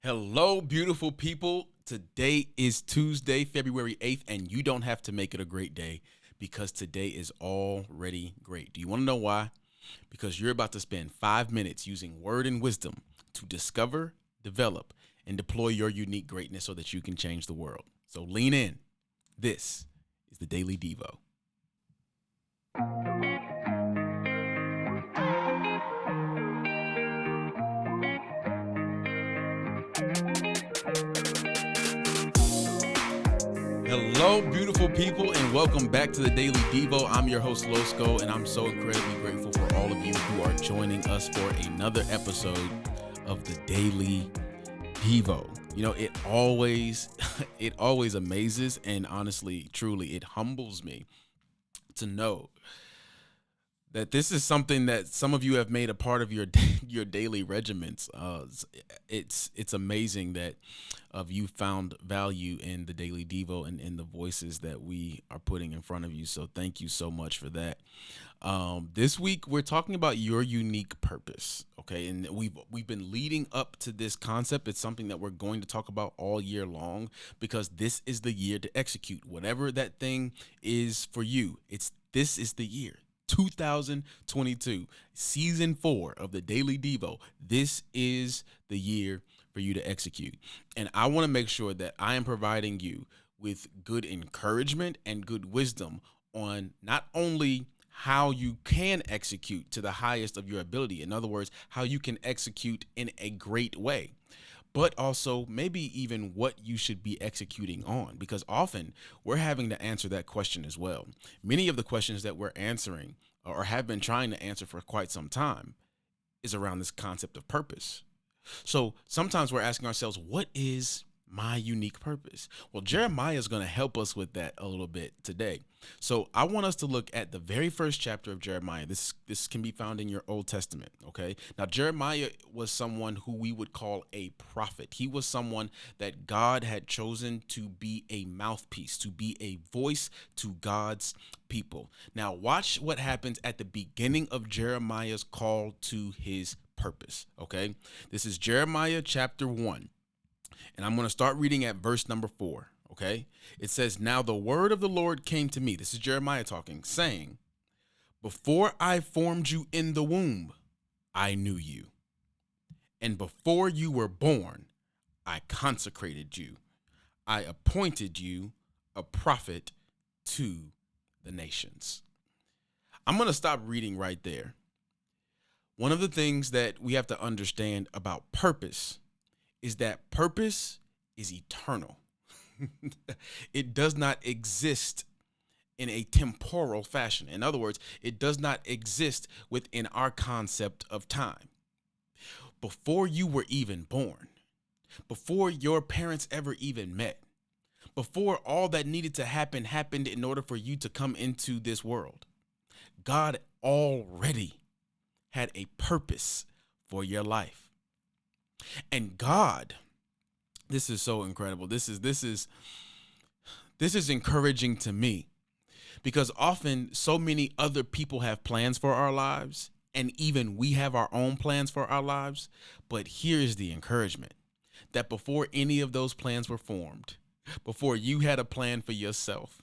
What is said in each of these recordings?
Hello, beautiful people. Today is Tuesday, February 8th, and you don't have to make it a great day because today is already great. Do you want to know why? Because you're about to spend 5 minutes using word and wisdom to discover, develop, and deploy your unique greatness so that you can change the world. So lean in. This is the Daily Devo. Hello, beautiful people, and welcome back to the Daily Devo. I'm your host, Losco, and I'm so incredibly grateful for all of you who are joining us for another episode of the Daily Devo. You know, it always amazes and honestly, truly, it humbles me to know that this is something that some of you have made a part of your your daily regiments. It's amazing that you found value in the Daily Devo and in the voices that we are putting in front of you. So thank you so much for that. This week we're talking about your unique purpose. Okay, and we've been leading up to this concept. It's something that we're going to talk about all year long because this is the year to execute whatever that thing is for you. This is the year. 2022, season 4 of the Daily Devo. This is the year for you to execute. And I want to make sure that I am providing you with good encouragement and good wisdom on not only how you can execute to the highest of your ability. In other words, how you can execute in a great way, but also maybe even what you should be executing on, because often we're having to answer that question as well. Many of the questions that we're answering or have been trying to answer for quite some time is around this concept of purpose. So sometimes we're asking ourselves, what is my unique purpose? Well, Jeremiah is going to help us with that a little bit today. So I want us to look at the very first chapter of Jeremiah. This can be found in your Old Testament. Okay. Now, Jeremiah was someone who we would call a prophet. He was someone that God had chosen to be a mouthpiece, to be a voice to God's people. Now, watch what happens at the beginning of Jeremiah's call to his purpose. Okay. This is Jeremiah chapter 1. And I'm going to start reading at verse number 4. Okay. It says, "Now the word of the Lord came to me." This is Jeremiah talking, saying, "Before I formed you in the womb, I knew you. And before you were born, I consecrated you. I appointed you a prophet to the nations." I'm going to stop reading right there. One of the things that we have to understand about purpose is that purpose is eternal. It does not exist in a temporal fashion. In other words, it does not exist within our concept of time. Before you were even born, before your parents ever even met, before all that needed to happen happened in order for you to come into this world, God already had a purpose for your life. And God, this is so incredible. This is encouraging to me because often so many other people have plans for our lives, and even we have our own plans for our lives. But here's the encouragement that before any of those plans were formed, before you had a plan for yourself,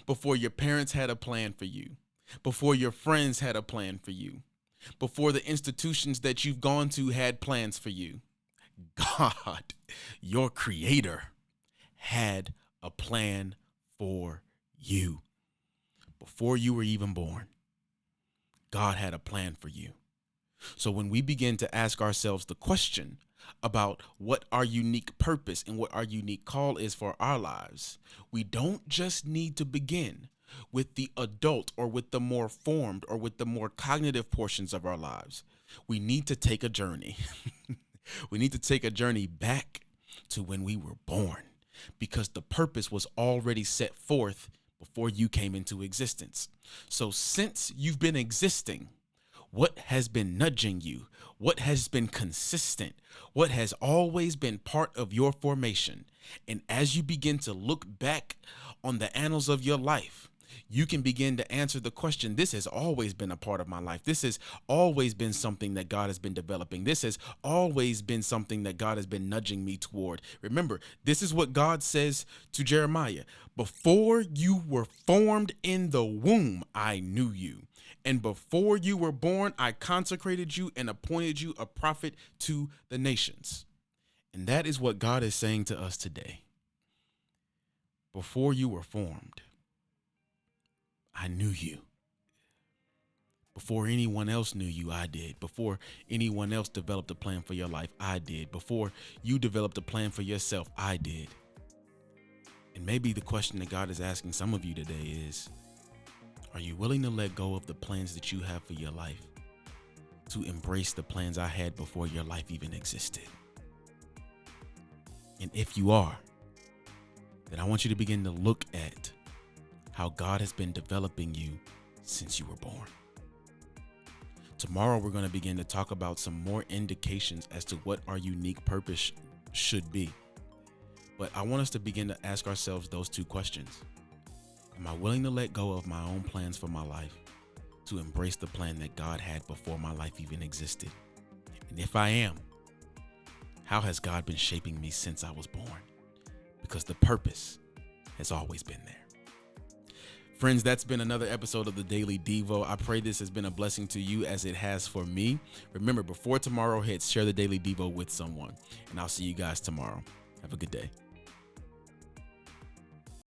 before your parents had a plan for you, before your friends had a plan for you, before the institutions that you've gone to had plans for you, God, your creator, had a plan for you. Before you were even born, God had a plan for you. So when we begin to ask ourselves the question about what our unique purpose and what our unique call is for our lives, we don't just need to begin with the adult or with the more formed or with the more cognitive portions of our lives. We need to take a journey. We need to take a journey back to when we were born, because the purpose was already set forth before you came into existence. So since you've been existing, what has been nudging you? What has been consistent? What has always been part of your formation? And as you begin to look back on the annals of your life, You can begin to answer the question, this has always been a part of my life. This has always been something that God has been developing. This has always been something that God has been nudging me toward. Remember, this is what God says to Jeremiah. Before you were formed in the womb, I knew you. And before you were born, I consecrated you and appointed you a prophet to the nations. And that is what God is saying to us today. Before you were formed, I knew you. Before anyone else knew you, I did. Before anyone else developed a plan for your life, I did. Before you developed a plan for yourself, I did. And maybe the question that God is asking some of you today is, are you willing to let go of the plans that you have for your life to embrace the plans I had before your life even existed? And if you are, then I want you to begin to look at how God has been developing you since you were born. Tomorrow, we're going to begin to talk about some more indications as to what our unique purpose should be. But I want us to begin to ask ourselves those two questions. Am I willing to let go of my own plans for my life to embrace the plan that God had before my life even existed? And if I am, how has God been shaping me since I was born? Because the purpose has always been there. Friends, that's been another episode of the Daily Devo. I pray this has been a blessing to you as it has for me. Remember, before tomorrow hits, share the Daily Devo with someone. And I'll see you guys tomorrow. Have a good day.